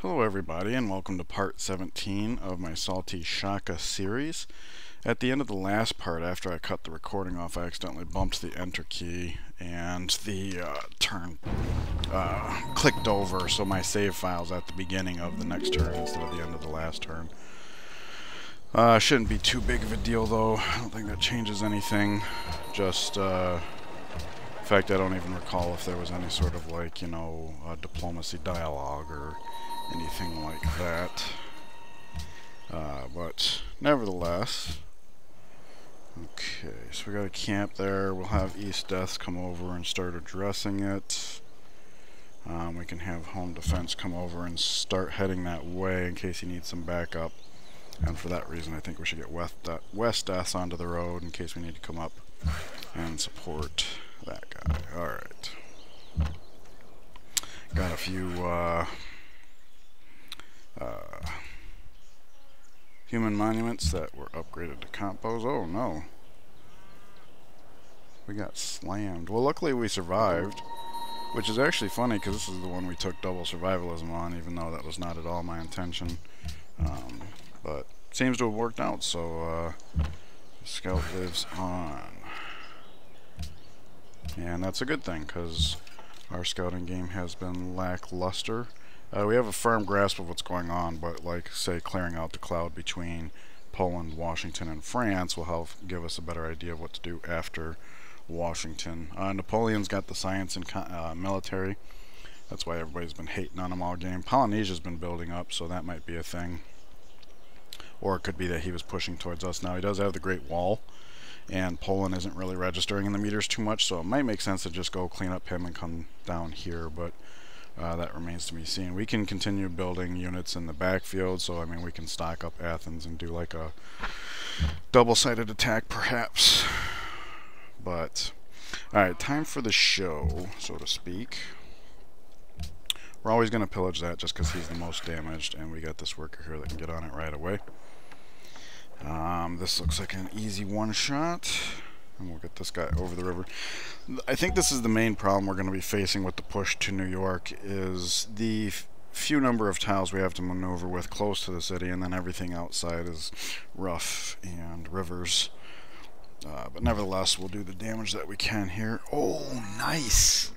Hello everybody and welcome to part 17 of my Salty Shaka series. At the end of the last part, after I cut the recording off, I accidentally bumped the enter key and the turn clicked over, so my save file's at the beginning of the next turn instead of the end of the last turn. Shouldn't be too big of a deal though. I don't think that changes anything. Just in fact, I don't even recall if there was any sort of diplomacy dialogue or anything like that. But nevertheless, okay, so we got a camp there. We'll have East Deaths come over and start addressing it. We can have Home Defense come over and start heading that way in case he needs some backup. And for that reason, I think we should get West Deaths onto the road in case we need to come up and support that guy. Alright. Got a few human monuments that were upgraded to compos. Oh no. We got slammed. Well, luckily we survived, which is actually funny because this is the one we took double survivalism on, even though that was not at all my intention. But seems to have worked out, so Scout lives on. And that's a good thing, because our scouting game has been lackluster. We have a firm grasp of what's going on, but like, say, clearing out the cloud between Poland, Washington, and France will help give us a better idea of what to do after Washington. Napoleon's got the science and military. That's why everybody's been hating on him all game. Polynesia's been building up, so that might be a thing. Or it could be that he was pushing towards us. Now, he does have the Great Wall, and Poland isn't really registering in the meters too much, so it might make sense to just go clean up him and come down here, but that remains to be seen. We can continue building units in the backfield, so I mean we can stock up Athens and do like a double-sided attack perhaps. But alright, time for the show, so to speak. We're always going to pillage that just because he's the most damaged, and we got this worker here that can get on it right away. This looks like an easy one-shot, and we'll get this guy over the river. I think this is the main problem we're going to be facing with the push to New York, is the few number of tiles we have to maneuver with close to the city, and then everything outside is rough and rivers. But nevertheless, we'll do the damage that we can here. Oh, nice!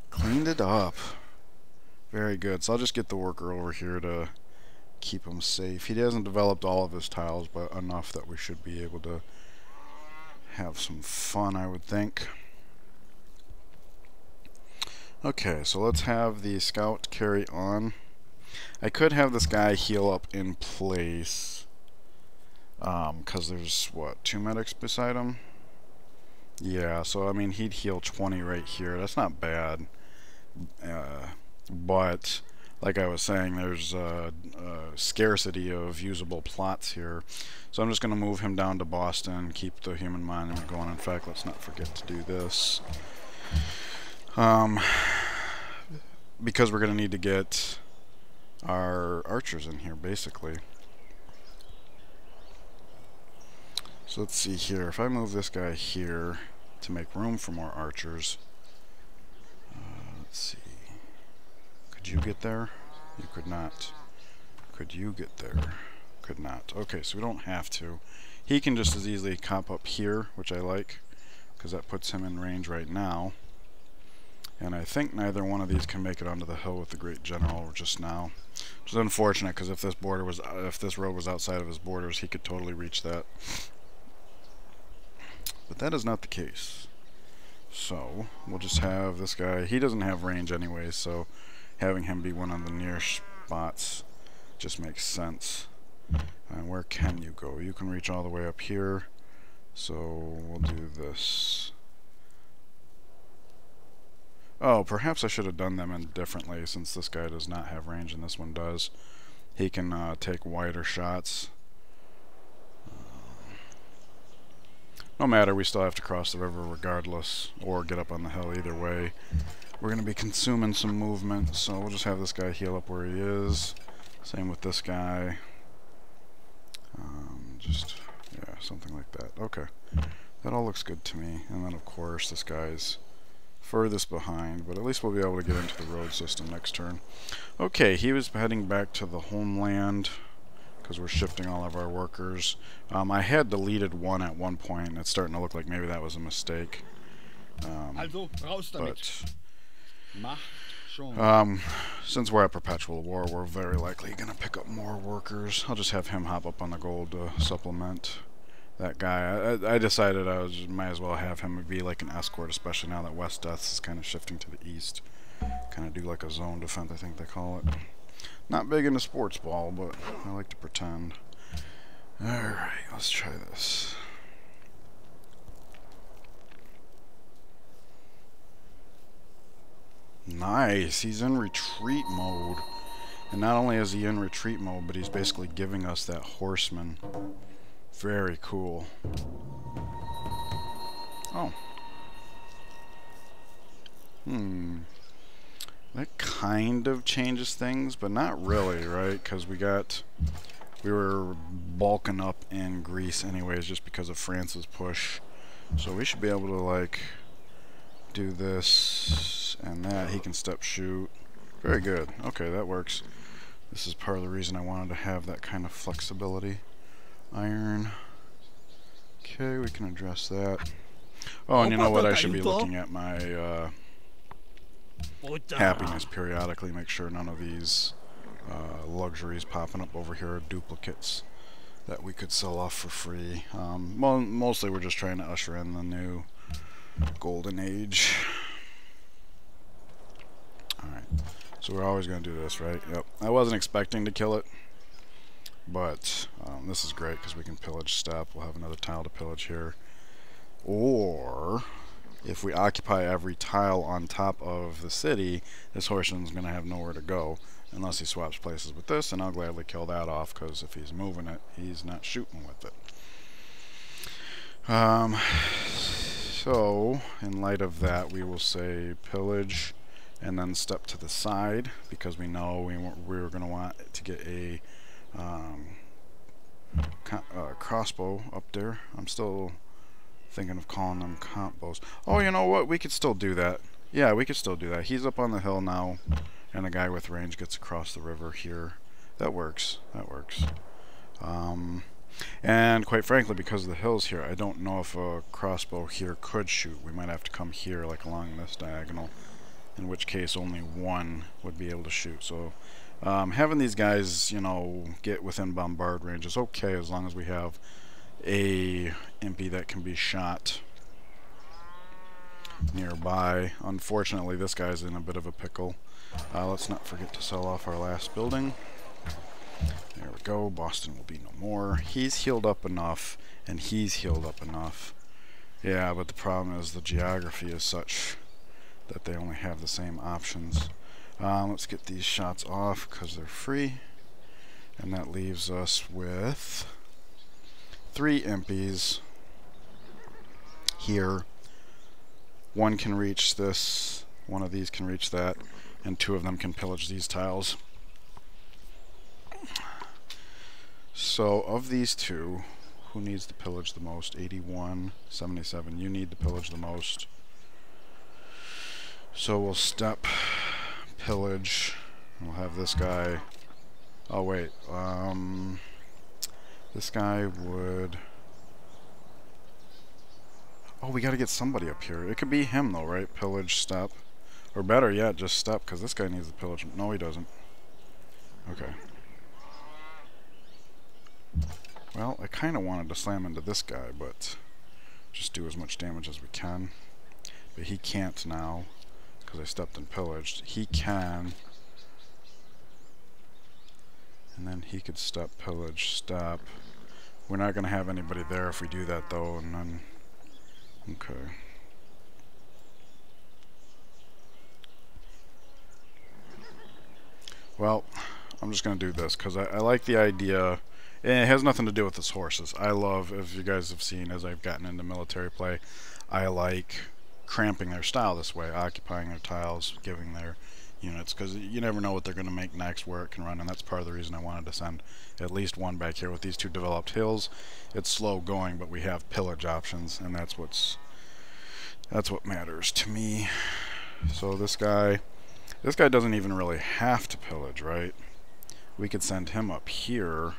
Cleaned it up. Very good. So I'll just get the worker over here to keep him safe. He hasn't developed all of his tiles, but enough that we should be able to have some fun, I would think. Okay, so let's have the scout carry on. I could have this guy heal up in place, because there's, what, 2 medics beside him? Yeah, so I mean, he'd heal 20 right here. That's not bad. But like I was saying, there's a scarcity of usable plots here. So I'm just going to move him down to Boston, keep the human monument going. In fact, let's not forget to do this. Because we're going to need to get our archers in here, basically. So let's see here. If I move this guy here to make room for more archers, let's see. Could you get there? You could not. Could you get there? Could not. Okay, so we don't have to. He can just as easily cop up here, which I like, because that puts him in range right now. And I think neither one of these can make it onto the hill with the Great General just now. Which is unfortunate, because if this road was outside of his borders, he could totally reach that. But that is not the case. So we'll just have this guy. He doesn't have range anyway, so having him be one of the near spots just makes sense. And where can you go? You can reach all the way up here, so we'll do this. Oh, perhaps I should have done them indifferently, since this guy does not have range and this one does. He can take wider shots. No matter, we still have to cross the river regardless, or get up on the hill. Either way, we're going to be consuming some movement, so we'll just have this guy heal up where he is. Same with this guy. Something like that. Okay. That all looks good to me. And then, of course, this guy's furthest behind, but at least we'll be able to get into the road system next turn. Okay, he was heading back to the homeland because we're shifting all of our workers. I had deleted one at one point, and it's starting to look like maybe that was a mistake. Since we're at Perpetual War, we're very likely going to pick up more workers. I'll just have him hop up on the gold to supplement that guy. I decided might as well have him be like an escort, especially now that West Deaths is kind of shifting to the east. Kind of do like a zone defense, I think they call it. Not big into sports ball, but I like to pretend. Alright, let's try this. Nice, he's in retreat mode. And not only is he in retreat mode, but he's basically giving us that horseman. Very cool. Oh. That kind of changes things, but not really, right? Because we were bulking up in Greece anyways just because of France's push. So we should be able to, like, do this and that. He can step shoot. Very good. Okay, that works. This is part of the reason I wanted to have that kind of flexibility. Iron. Okay, we can address that. Oh, and you know what? I should be looking at my happiness periodically. Make sure none of these luxuries popping up over here are duplicates that we could sell off for free. Mostly we're just trying to usher in the new golden age. Alright, so we're always going to do this, right? Yep. I wasn't expecting to kill it, but this is great because we can pillage step. We'll have another tile to pillage here. Or, if we occupy every tile on top of the city, this horseman's going to have nowhere to go unless he swaps places with this, and I'll gladly kill that off because if he's moving it, he's not shooting with it. So, in light of that, we will say pillage and then step to the side because we know we were going to want to get a crossbow up there. I'm still thinking of calling them comp bows. Oh, you know what? We could still do that. Yeah, we could still do that. He's up on the hill now, and the guy with range gets across the river here. That works. That works. And quite frankly, because of the hills here, I don't know if a crossbow here could shoot. We might have to come here, like along this diagonal, in which case only one would be able to shoot. So having these guys, you know, get within bombard range is okay as long as we have a impy that can be shot nearby. Unfortunately, this guy's in a bit of a pickle. Let's not forget to sell off our last building. There we go. Boston will be no more. He's healed up enough, and he's healed up enough. Yeah, but the problem is the geography is such that they only have the same options. Let's get these shots off because they're free. And that leaves us with 3 impies here. One can reach this, one of these can reach that, and 2 of them can pillage these tiles. So, of these 2, who needs to pillage the most? 81, 77. You need to pillage the most. So we'll step, pillage. We'll have this guy. Oh wait, this guy would. Oh, we got to get somebody up here. It could be him though, right? Pillage, step, or better yet, just step, because this guy needs to pillage. No, he doesn't. Okay. Well, I kind of wanted to slam into this guy, but just do as much damage as we can. But he can't now, because I stepped and pillaged. He can. And then he could step, pillage, step. We're not going to have anybody there if we do that, though, and then... Okay. Well, I'm just going to do this, because I like the idea... And it has nothing to do with his horses. I love, as you guys have seen as I've gotten into military play, I like cramping their style this way, occupying their tiles, giving their units, because you never know what they're going to make next, where it can run, and that's part of the reason I wanted to send at least one back here. With these 2 developed hills, it's slow going, but we have pillage options, and that's what's That's what matters to me. So this guy doesn't even really have to pillage, right? We could send him up here.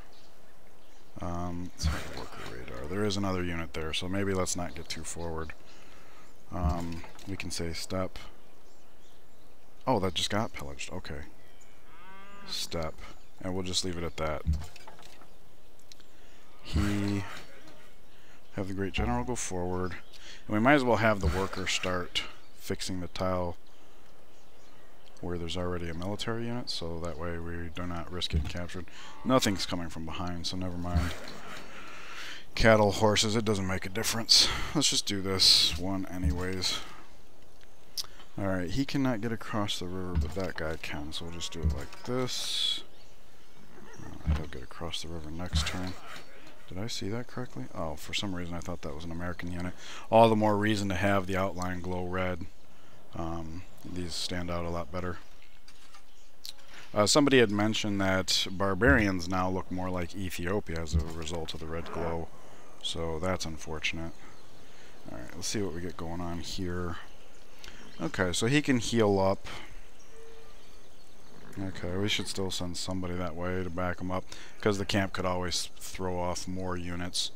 Let's have a worker radar. There is another unit there, so maybe let's not get too forward. We can say step. Oh, that just got pillaged. Okay. Step. And we'll just leave it at that. He... Have the Great General go forward. And we might as well have the worker start fixing the tile where there's already a military unit, so that way we do not risk getting captured. Nothing's coming from behind, so never mind. Cattle, horses, it doesn't make a difference. Let's just do this one anyways. Alright, he cannot get across the river, but that guy can, so we'll just do it like this. He'll get across the river next turn. Did I see that correctly? Oh, for some reason I thought that was an American unit. All the more reason to have the outline glow red. These stand out a lot better. Somebody had mentioned that barbarians now look more like Ethiopia as a result of the red glow. So that's unfortunate. Alright, let's see what we get going on here. Okay, so he can heal up. Okay, we should still send somebody that way to back him up, because the camp could always throw off more units,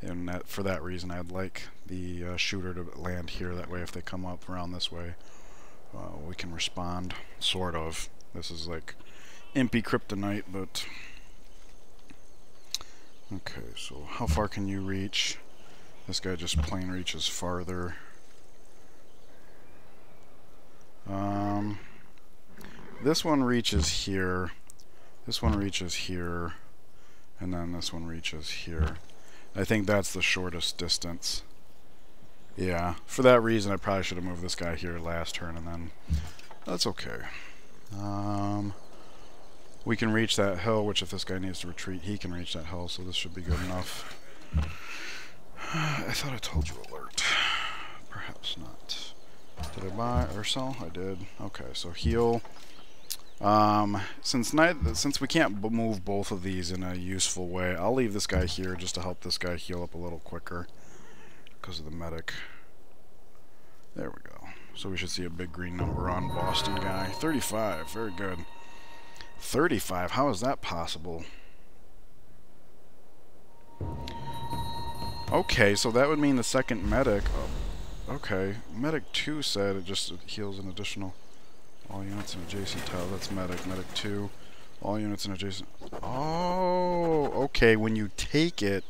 and that, for that reason I'd like the shooter to land here. That way if they come up around this way, we can respond, sort of. This is like impy kryptonite, but... Okay, so how far can you reach? This guy just plain reaches farther. This one reaches here, this one reaches here, and then this one reaches here. I think that's the shortest distance. Yeah, for that reason I probably should have moved this guy here last turn, and then that's okay. We can reach that hill, which if this guy needs to retreat, he can reach that hill, so this should be good enough. I thought I told you alert. Perhaps not. Did I buy or sell? I did. Okay, so heal. Since we can't move both of these in a useful way, I'll leave this guy here just to help this guy heal up a little quicker because of the medic. There we go. So we should see a big green number on Boston guy. 35, very good. 35, how is that possible? Okay, so that would mean the second medic... Okay, medic 2 said it just heals an additional... All units in adjacent tile, that's medic. Medic 2, all units in adjacent... Oh, okay, when you take it,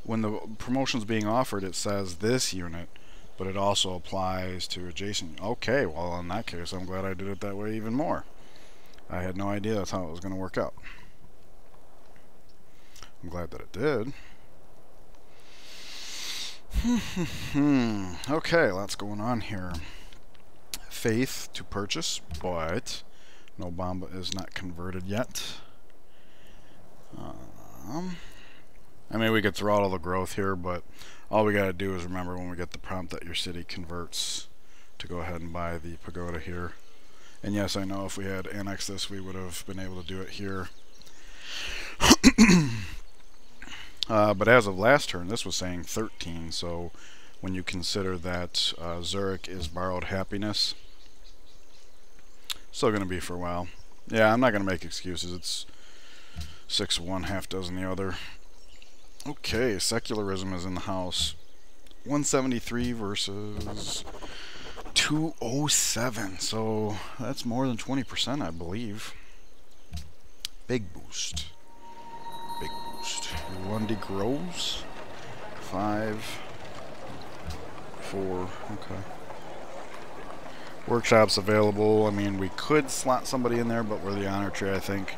when the promotion's being offered, it says this unit, but it also applies to adjacent... Okay, well, in that case, I'm glad I did it that way even more. I had no idea that's how it was going to work out. I'm glad that it did. Okay, lots going on here. Faith to purchase, but no bomba is not converted yet. I mean, we could throttle the growth here, but all we gotta do is remember when we get the prompt that your city converts to go ahead and buy the pagoda here. And yes, I know if we had annexed this, we would have been able to do it here. But as of last turn, this was saying 13, so when you consider that Zurich is borrowed happiness, still going to be for a while. Yeah, I'm not going to make excuses. It's 6 one, half dozen the other. Okay, secularism is in the house. 173 versus 207, so that's more than 20%, I believe. Big boost. Big boost. Lundy grows. 5, 4, okay. Workshops available. I mean, we could slot somebody in there, but we're the honor tree, I think.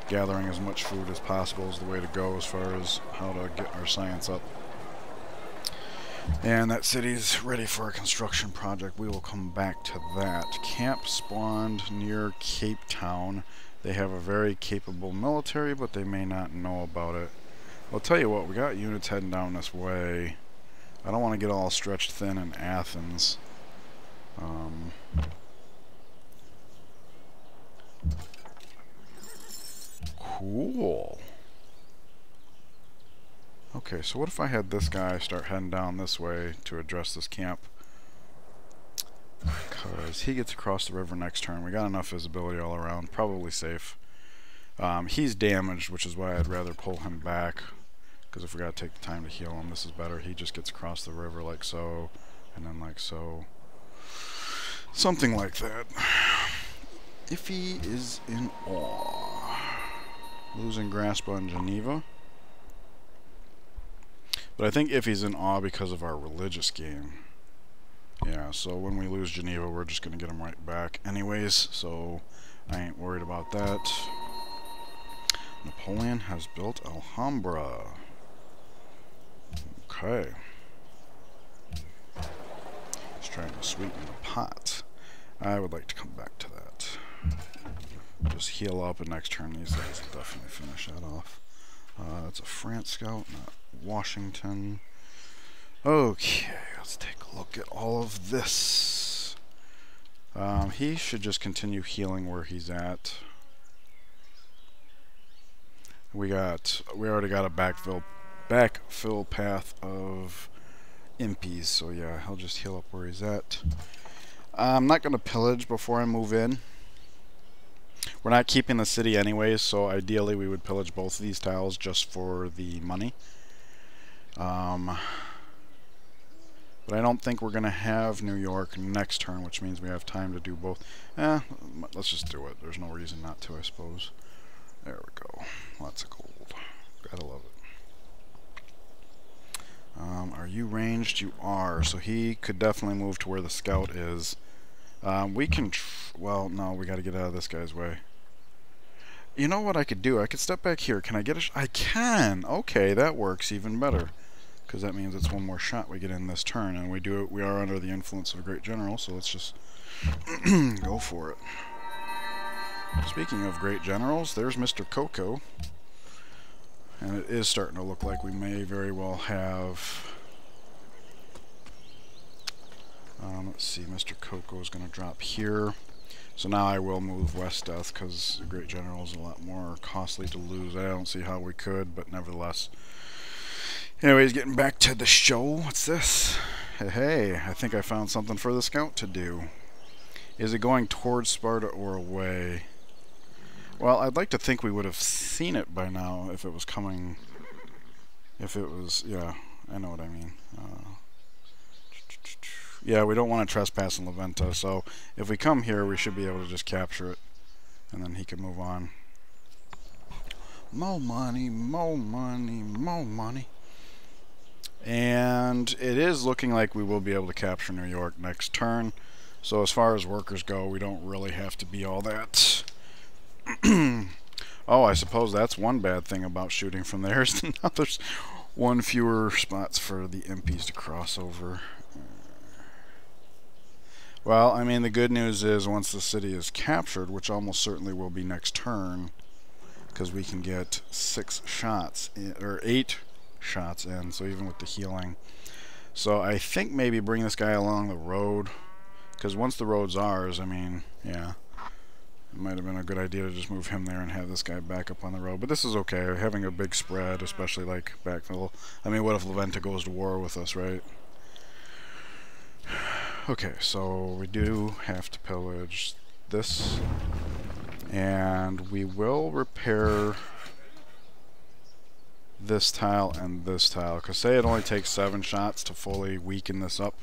Gathering as much food as possible is the way to go as far as how to get our science up. And that city's ready for a construction project. We will come back to that. Camp spawned near Cape Town. They have a very capable military, but they may not know about it. I'll tell you what, we got units heading down this way. I don't want to get all stretched thin in Athens. Cool. Okay, so what if I had this guy start heading down this way to address this camp? is he gets across the river next turn. We got enough visibility all around. Probably safe. He's damaged, which is why I'd rather pull him back. Because if we gotta take the time to heal him, this is better. He just gets across the river like so, and then like so. Something like that. If he is in awe. Losing grasp on Geneva. But I think if he's in awe because of our religious game. Yeah, so when we lose Geneva, we're just gonna get him right back anyways, so I ain't worried about that. Napoleon has built Alhambra. Okay. He's trying to sweeten the pot. I would like to come back to that. Just heal up, and next turn these guys will definitely finish that off. That's a France scout, not Washington. Okay, let's take a look at all of this. He should just continue healing where he's at. We already got a backfill path of impies, so yeah, he'll just heal up where he's at. I'm not going to pillage before I move in. We're not keeping the city anyways, so ideally we would pillage both of these tiles just for the money. But I don't think we're going to have New York next turn, which means we have time to do both. Let's just do it. There's no reason not to, I suppose. There we go. Lots of gold. Gotta love it. Are you ranged? You are. So he could definitely move to where the scout is. We can... well, no, we gotta get out of this guy's way. You know what I could do? I could step back here. Can I get a... I can! Okay, that works even better. Because that means it's one more shot we get in this turn. And we are under the influence of a great general, so let's just go for it. Speaking of great generals, there's Mr. Coco. And it is starting to look like we may very well have... let's see, Mr. Coco is going to drop here. So now I will move west death because the great general is a lot more costly to lose. I don't see how we could, but nevertheless. Anyways, getting back to the show. What's this? Hey, I think I found something for the scout to do. Is it going towards Sparta or away? Well, I'd like to think we would have seen it by now if it was coming. If it was, yeah, I know what I mean. Yeah, we don't want to trespass in Leventa, so if we come here, we should be able to just capture it, and then he can move on. More money, more money, more money. And it is looking like we will be able to capture New York next turn. So as far as workers go, we don't really have to be all that. Oh, I suppose that's one bad thing about shooting from there is now there's one fewer spots for the impies to cross over. Well, I mean, the good news is once the city is captured, which almost certainly will be next turn, because we can get 6 shots in, or 8 shots in, so even with the healing. So I think maybe bring this guy along the road, because once the road's ours, I mean, yeah, it might have been a good idea to just move him there and have this guy back up on the road. But this is okay, having a big spread, especially like backfill. I mean, what if Leventa goes to war with us, right? Okay, so we do have to pillage this, and we will repair this tile and this tile, because say it only takes 7 shots to fully weaken this up,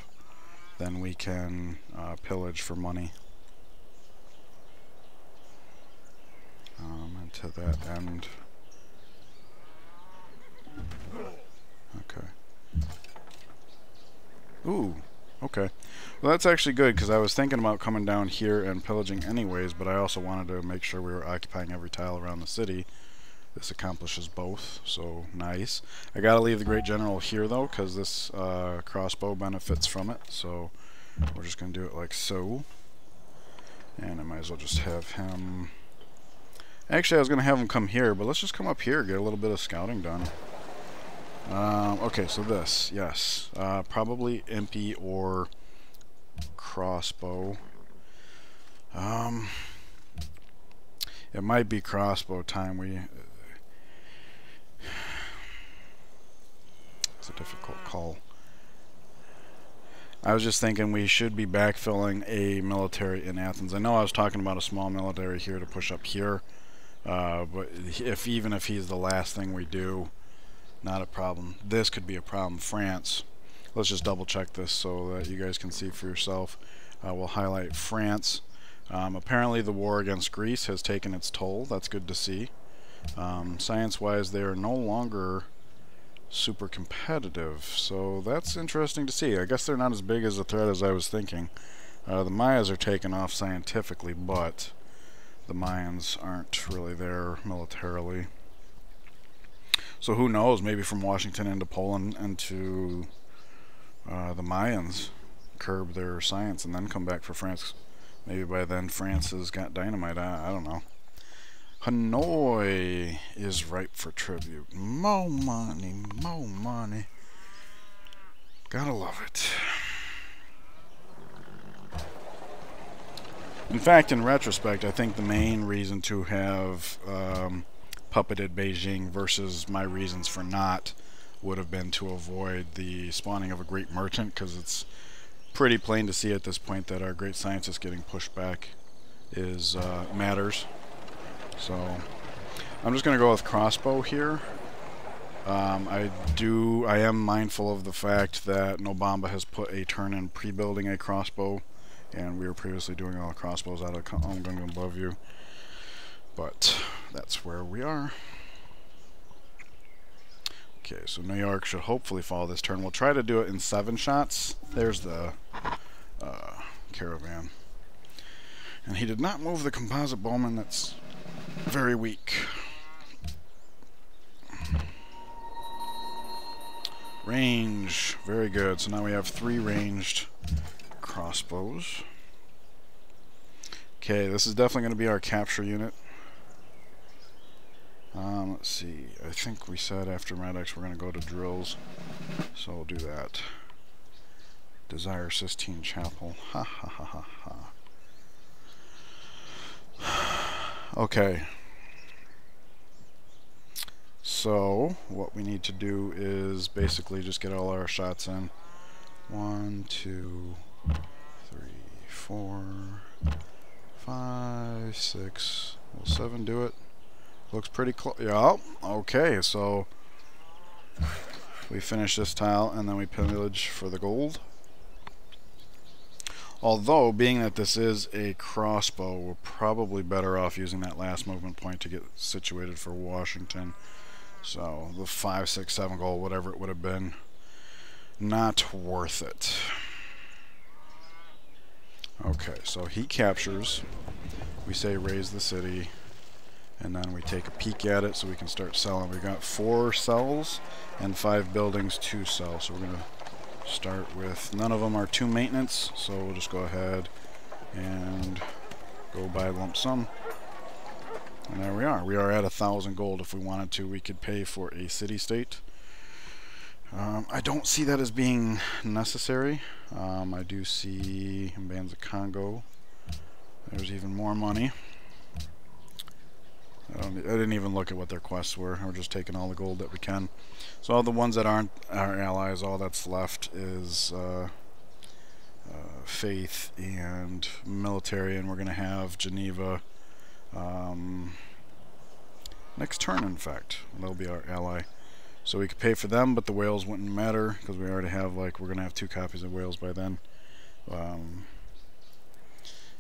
then we can pillage for money. And to that end. Okay. Ooh, okay. Well, that's actually good, because I was thinking about coming down here and pillaging anyways, but I also wanted to make sure we were occupying every tile around the city. This accomplishes both, so nice. I gotta leave the Great General here, though, because this crossbow benefits from it, so we're just gonna do it like so. And I might as well just have him... Actually, I was gonna have him come here, but let's just come up here, get a little bit of scouting done. Okay, so this, yes. Probably Impy or crossbow. It might be crossbow time. It's a difficult call. I was just thinking we should be backfilling a military in Athens. I know I was talking about a small military here to push up here, but even if he's the last thing we do, not a problem. This could be a problem. France. Let's just double check this so that you guys can see for yourself. We'll highlight France. Apparently the war against Greece has taken its toll. That's good to see. Science-wise, they are no longer super competitive, so that's interesting to see. I guess they're not as big as a threat as I was thinking. The Mayas are taking off scientifically, but the Mayans aren't really there militarily. So who knows, maybe from Washington into Poland into the Mayans curb their science and then come back for France. Maybe by then France has got dynamite. I don't know. Hanoi is ripe for tribute. More money, more money. Gotta love it. In fact, in retrospect, I think the main reason to have puppeted Beijing versus my reasons for not would have been to avoid the spawning of a great merchant, because it's pretty plain to see at this point that our great scientist getting pushed back is matters. So I'm just going to go with crossbow here. I am mindful of the fact that Nobamba has put a turn in pre-building a crossbow, and we were previously doing all the crossbows out of Gunga above you. But that's where we are. Okay, so New York should hopefully follow this turn. We'll try to do it in 7 shots. There's the caravan. And he did not move the composite bowman. That's very weak. Range. Very good. So now we have 3 ranged crossbows. Okay, this is definitely going to be our capture unit. Let's see. I think we said after medics we're going to go to drills. So we'll do that. Desire Sistine Chapel. Ha ha ha ha ha. Okay. So what we need to do is basically just get all our shots in. 1, 2, 3, 4, 5, 6. Will 7 do it? Looks pretty close. Yeah. Okay, so we finish this tile and then we pillage for the gold. Although, being that this is a crossbow, we're probably better off using that last movement point to get situated for Washington. So the 5, 6, 7 gold, whatever it would have been, not worth it. Okay, so he captures. We say raise the city. And then we take a peek at it so we can start selling. We got 4 cells and 5 buildings to sell. So we're going to start with, none of them are 2 maintenance, so we'll just go ahead and go buy lump sum. And there we are. We are at 1,000 gold. If we wanted to, we could pay for a city-state. I don't see that as being necessary. I do see Bands of Congo. There's even more money. I didn't even look at what their quests were. We're just taking all the gold that we can. So all the ones that aren't our allies, all that's left is faith and military, and we're going to have Geneva next turn, in fact. They'll be our ally. So we could pay for them, but the whales wouldn't matter because we already have, like, we're going to have 2 copies of whales by then.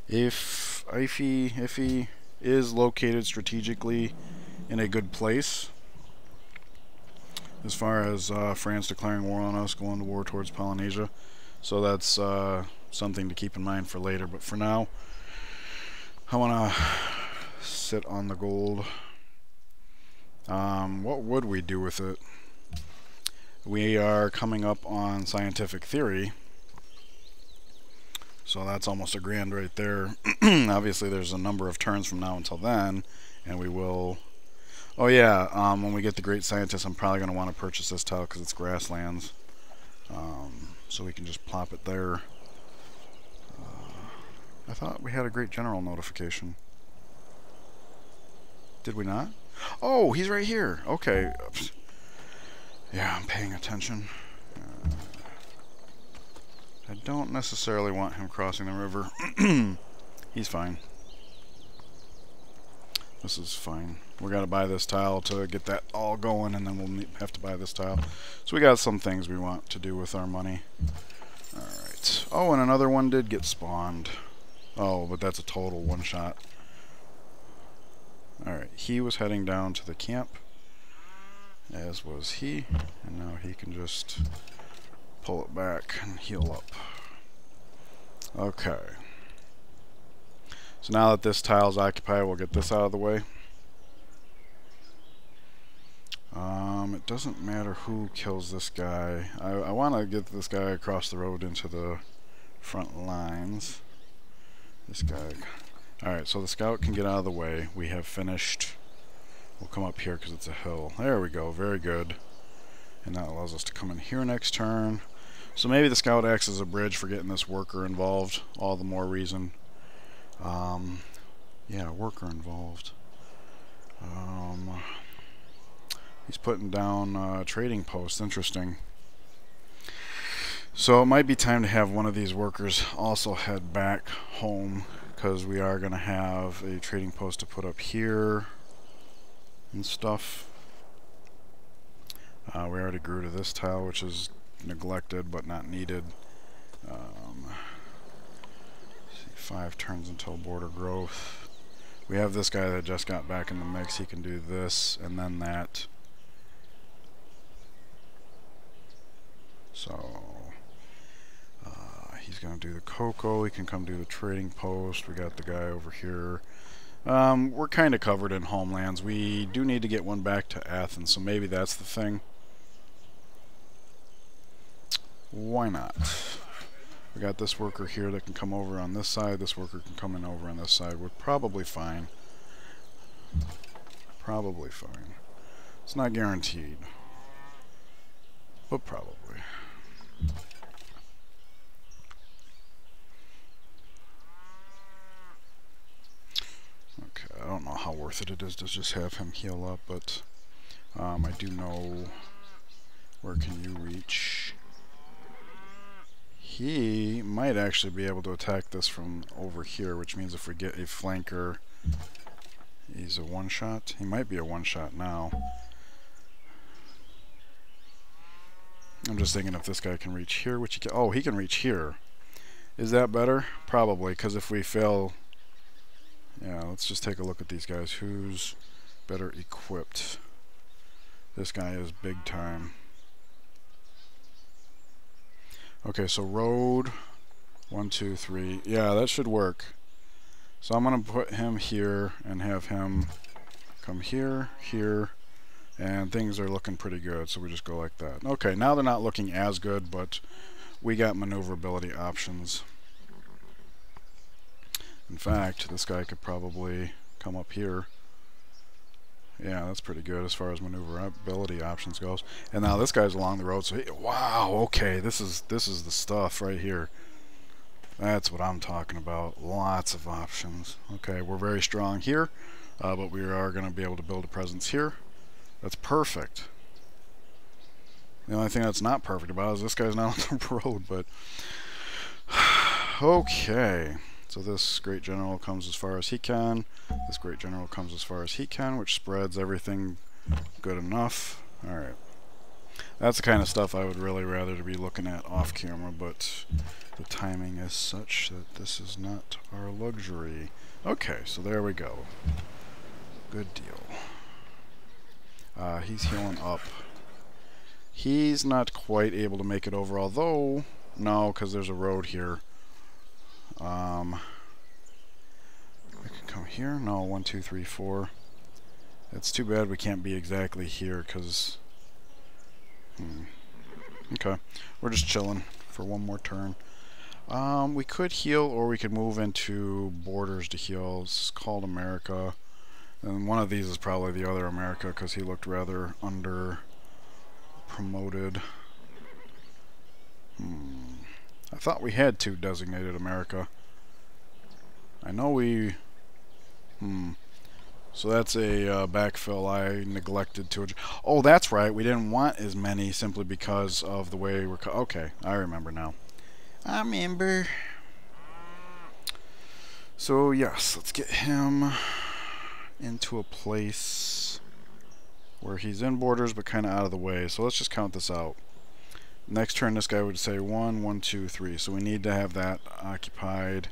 If he is located strategically in a good place, as far as France declaring war on us, going to war towards Polynesia. So that's something to keep in mind for later. But for now, I want to sit on the gold. What would we do with it? We are coming up on scientific theory. So that's almost $1,000 right there. Obviously, there's a number of turns from now until then, and we will... Oh yeah, when we get the Great Scientist, I'm probably going to want to purchase this tile because it's grasslands. So we can just plop it there. I thought we had a Great General notification. Did we not? Oh, he's right here. Okay. Yeah, I'm paying attention. I don't necessarily want him crossing the river. He's fine. This is fine. We gotta buy this tile to get that all going, and then we'll have to buy this tile. So we got some things we want to do with our money. Alright. Oh, and another one did get spawned. Oh, but that's a total one-shot. Alright, he was heading down to the camp, as was he, and now he can just pull it back and heal up. Okay. So now that this tile's occupied, we'll get this out of the way. It doesn't matter who kills this guy. I want to get this guy across the road into the front lines. This guy. Alright, so the scout can get out of the way. We have finished. We'll come up here because it's a hill. There we go. Very good. And that allows us to come in here next turn. So maybe the scout acts as a bridge for getting this worker involved. All the more reason. Yeah, worker involved. He's putting down trading posts. Interesting. So it might be time to have one of these workers also head back home, because we are going to have a trading post to put up here and stuff. We already grew to this tile, which is neglected but not needed. See, 5 turns until border growth. We have this guy that just got back in the mix. He can do this and then that. So he's going to do the cocoa. He can come do the trading post. We got the guy over here. We're kind of covered in homelands. We do need to get one back to Athens, so maybe that's the thing. Why not? We got this worker here that can come over on this side. This worker can come in over on this side. We're probably fine. Probably fine. It's not guaranteed, but probably. Okay, I don't know how worth it is to just have him heal up, but I do know where can you reach. He might actually be able to attack this from over here, which means if we get a flanker, he's a one-shot. He might be a one-shot now. I'm just thinking if this guy can reach here, which he can. Oh, he can reach here. Is that better? Probably, because if we fail... Yeah, let's just take a look at these guys. Who's better equipped? This guy is big time. Okay, so road 1, 2, 3. Yeah, that should work. So I'm gonna put him here and have him come here, here, and things are looking pretty good. So we just go like that. Okay, now they're not looking as good, but we got maneuverability options. In fact, this guy could probably come up here. Yeah, that's pretty good as far as maneuverability options goes. And now this guy's along the road, so wow, okay, this is the stuff right here. That's what I'm talking about. Lots of options. Okay, we're very strong here, but we are going to be able to build a presence here. That's perfect. The only thing that's not perfect about it is this guy's not on the road, but okay. So this great general comes as far as he can. This great general comes as far as he can, which spreads everything good enough. Alright. That's the kind of stuff I would really rather to be looking at off camera, but the timing is such that this is not our luxury. Okay, so there we go. Good deal. He's healing up. He's not quite able to make it over, although... No, because there's a road here. I can come here. No, 1, 2, 3, 4. It's too bad we can't be exactly here, because... Okay, we're just chilling for one more turn. We could heal, or we could move into borders to heal. It's called America. And one of these is probably the other America, because he looked rather under-promoted. I thought we had 2 designated America. I know we... So that's a backfill I neglected to... Oh, that's right. We didn't want as many simply because of the way we're... Okay, I remember now. I remember. So yes, let's get him into a place where he's in borders but kind of out of the way. So let's just count this out. Next turn, this guy would say 1, 1, 2, 3. So we need to have that occupied.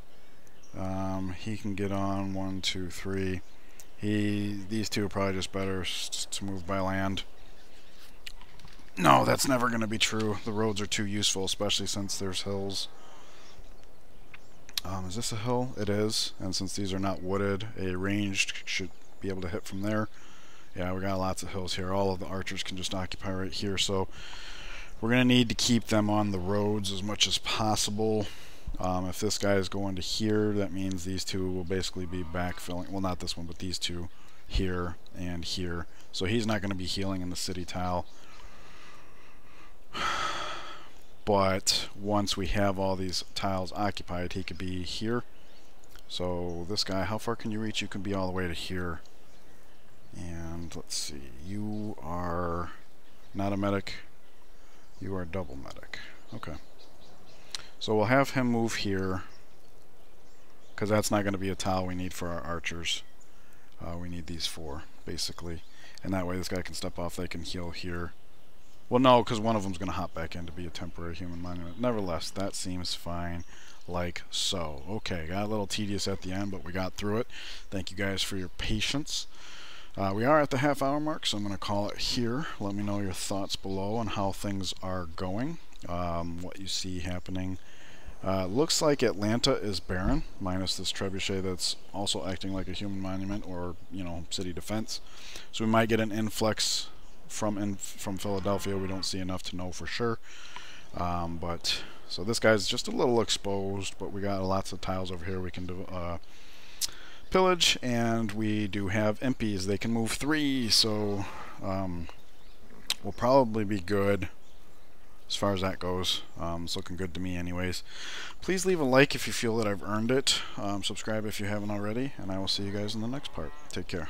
He can get on 1, 2, 3. These two are probably just better to move by land. No, that's never going to be true. The roads are too useful, especially since there's hills. Is this a hill? It is. And since these are not wooded, a ranged should be able to hit from there. Yeah, we got lots of hills here. All of the archers can just occupy right here. So we're going to need to keep them on the roads as much as possible. If this guy is going to here, that means these two will basically be backfilling. Well, not this one, but these two here and here. So he's not going to be healing in the city tile. But once we have all these tiles occupied, he could be here. So this guy, how far can you reach? You can be all the way to here. And let's see, you are not a medic. You are a double medic. Okay. So we'll have him move here, because that's not going to be a tile we need for our archers. We need these 4, basically. And that way this guy can step off, they can heal here. Well, no, because one of them's going to hop back in to be a temporary human monument. Nevertheless, that seems fine, like so. Okay, got a little tedious at the end, but we got through it. Thank you guys for your patience. We are at the half-hour mark, so I'm going to call it here. Let me know your thoughts below on how things are going, what you see happening. Looks like Atlanta is barren, minus this trebuchet that's also acting like a human monument or, you know, city defense. So we might get an influx from Philadelphia. We don't see enough to know for sure. So this guy's just a little exposed, but we got lots of tiles over here we can do, pillage, and we do have impies. They can move 3, so we'll probably be good as far as that goes. It's looking good to me anyways. Please leave a like if you feel that I've earned it. Subscribe if you haven't already, and I will see you guys in the next part. Take care.